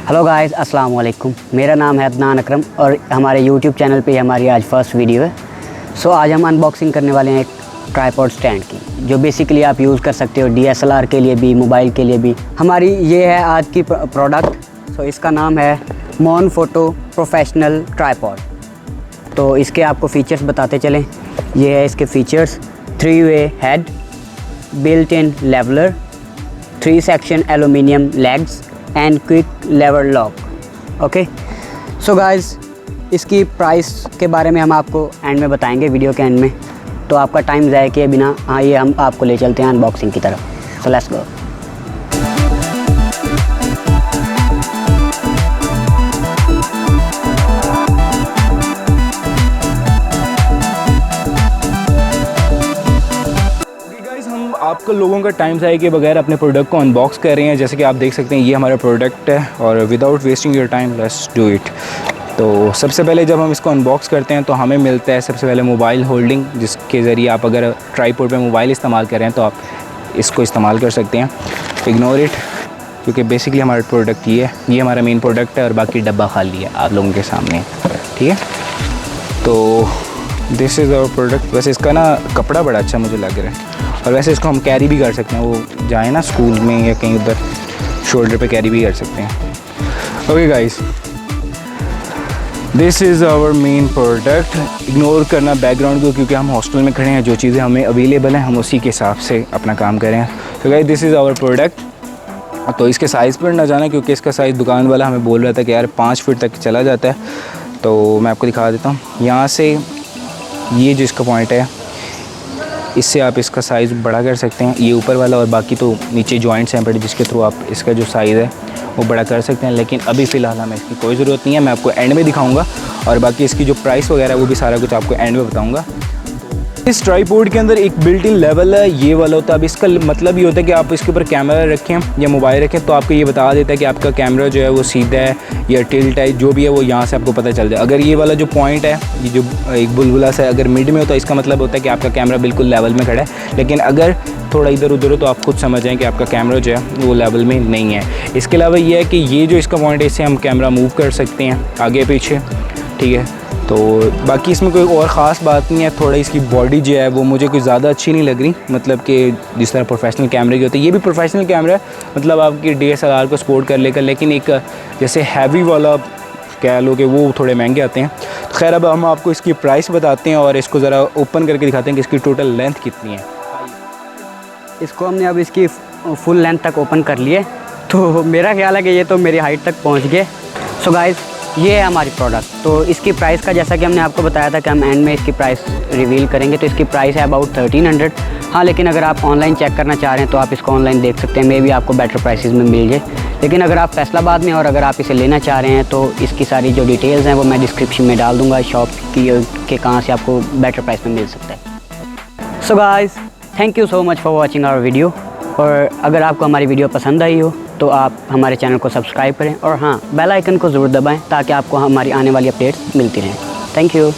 Hello guys, अस्सलाम वालेकुम। मेरा नाम है अदनान अकरम और हमारे यूट्यूब चैनल पे हमारी आज फर्स्ट वीडियो है। आज हम अनबॉक्सिंग करने वाले हैं एक ट्राइपॉड स्टैंड की, जो बेसिकली आप यूज़ कर सकते हो DSLR के लिए भी, मोबाइल के लिए भी। हमारी ये है आज की प्रोडक्ट। इसका नाम है मोन फोटो प्रोफेशनल ट्राइपॉड। तो इसके आपको फ़ीचर्स बताते चलें। ये है इसके फ़ीचर्स: 3-वे head, built in leveller, 3 section aluminium legs and quick lever lock. Okay, so guys, इसकी प्राइस के बारे में हम आपको एंड में बताएंगे, वीडियो के एंड में। तो आपका टाइम ज़ाया किए बिना आइए हम आपको ले चलते हैं अनबॉक्सिंग की तरफ। So let's go. आपको लोगों का टाइम ज़ाया के बगैर अपने प्रोडक्ट को अनबॉक्स कर रहे हैं। जैसे कि आप देख सकते हैं, ये हमारा प्रोडक्ट है और without wasting your time let's do it. तो सबसे पहले जब हम इसको अनबॉक्स करते हैं तो हमें मिलता है सबसे पहले मोबाइल होल्डिंग, जिसके ज़रिए आप अगर ट्राइपॉड पे मोबाइल इस्तेमाल कर रहे हैं तो आप इसको इस्तेमाल कर सकते हैं। इग्नोर इट, क्योंकि बेसिकली हमारा प्रोडक्ट ये है, ये हमारा मेन प्रोडक्ट है और बाकी डब्बा खाली है आप लोगों के सामने, ठीक है। तो दिस इज़ आवर प्रोडक्ट। वैसे इसका ना कपड़ा बड़ा अच्छा मुझे लग रहा है और वैसे इसको हम कैरी भी कर सकते हैं, वो जाए ना स्कूल में या कहीं उधर शोल्डर पे कैरी भी कर सकते हैं। Okay guys, this is our main product. Ignore करना बैकग्राउंड को, क्योंकि हम हॉस्टल में खड़े हैं, जो चीज़ें हमें अवेलेबल हैं हम उसी के हिसाब से अपना काम करें। तो guys, this is our product. तो इसके साइज़ पर ना जाना, क्योंकि इसका साइज़ दुकान वाला हमें बोल रहा था कि यार 5 फीट तक चला जाता है। तो मैं आपको दिखा देता हूँ। यहाँ से ये जो इसका पॉइंट है, इससे आप इसका साइज़ बड़ा कर सकते हैं, ये ऊपर वाला, और बाकी तो नीचे जॉइंट्स हैं बड़े, जिसके थ्रू आप इसका जो साइज़ है वो बड़ा कर सकते हैं। लेकिन अभी फ़िलहाल हमें इसकी कोई ज़रूरत नहीं है, मैं आपको एंड में दिखाऊंगा और बाकी इसकी जो प्राइस वगैरह वो भी सारा कुछ आपको एंड में बताऊंगा। इस ट्राइपॉड के अंदर एक बिल्ट इन लेवल है, ये वाला होता है। अब इसका मतलब ये होता है कि आप इसके ऊपर कैमरा रखें या मोबाइल रखें तो आपको ये बता देता है कि आपका कैमरा जो है वो सीधा है या टिल्ट है, जो भी है वो यहाँ से आपको पता चल जाए। अगर ये वाला जो पॉइंट है, ये जो एक बुलबुला सा अगर मिड में हो तो इसका मतलब होता है कि आपका कैमरा बिल्कुल लेवल में खड़ा है। लेकिन अगर थोड़ा इधर उधर हो तो आप खुद समझ जाएँ कि आपका कैमरा जो है वो लेवल में नहीं है। इसके अलावा ये है कि ये जो इसका पॉइंट है, इससे हम कैमरा मूव कर सकते हैं आगे पीछे, ठीक है। तो बाकी इसमें कोई और ख़ास बात नहीं है। थोड़ा इसकी बॉडी जो है वो मुझे कोई ज़्यादा अच्छी नहीं लग रही, मतलब कि जिस तरह प्रोफेशनल कैमरे की होती है, ये भी प्रोफेशनल कैमरा है, मतलब आपकी DSLR को सपोर्ट कर लेकर। लेकिन एक जैसे हैवी वाला कह लो कि वो थोड़े महंगे आते हैं। तो खैर, अब हम आपको इसकी प्राइस बताते हैं और इसको ज़रा ओपन करके दिखाते हैं कि इसकी टोटल लेंथ कितनी है। इसको हमने अब इसकी फुल लेंथ तक ओपन कर लिए, तो मेरा ख्याल है कि ये तो मेरी हाइट तक पहुँच गए। सो गाइस, ये है हमारी प्रोडक्ट। तो इसकी प्राइस का, जैसा कि हमने आपको बताया था कि हम एंड में इसकी प्राइस रिवील करेंगे, तो इसकी प्राइस है अबाउट 1300। हाँ, लेकिन अगर आप ऑनलाइन चेक करना चाह रहे हैं तो आप इसको ऑनलाइन देख सकते हैं, मे भी आपको बेटर प्राइसेस में मिल जाए। लेकिन अगर आप फैसलाबाद में और अगर आप इसे लेना चाह रहे हैं तो इसकी सारी जो डिटेल्स हैं वो मैं डिस्क्रिप्शन में डाल दूँगा, शॉप की के कहाँ से आपको बेटर प्राइस में मिल सकता है। So guys, thank you so much for watching our video. और अगर आपको हमारी वीडियो पसंद आई हो तो आप हमारे चैनल को सब्सक्राइब करें और हाँ, बेल आइकन को ज़रूर दबाएं ताकि आपको हमारी आने वाली अपडेट्स मिलती रहें। Thank you.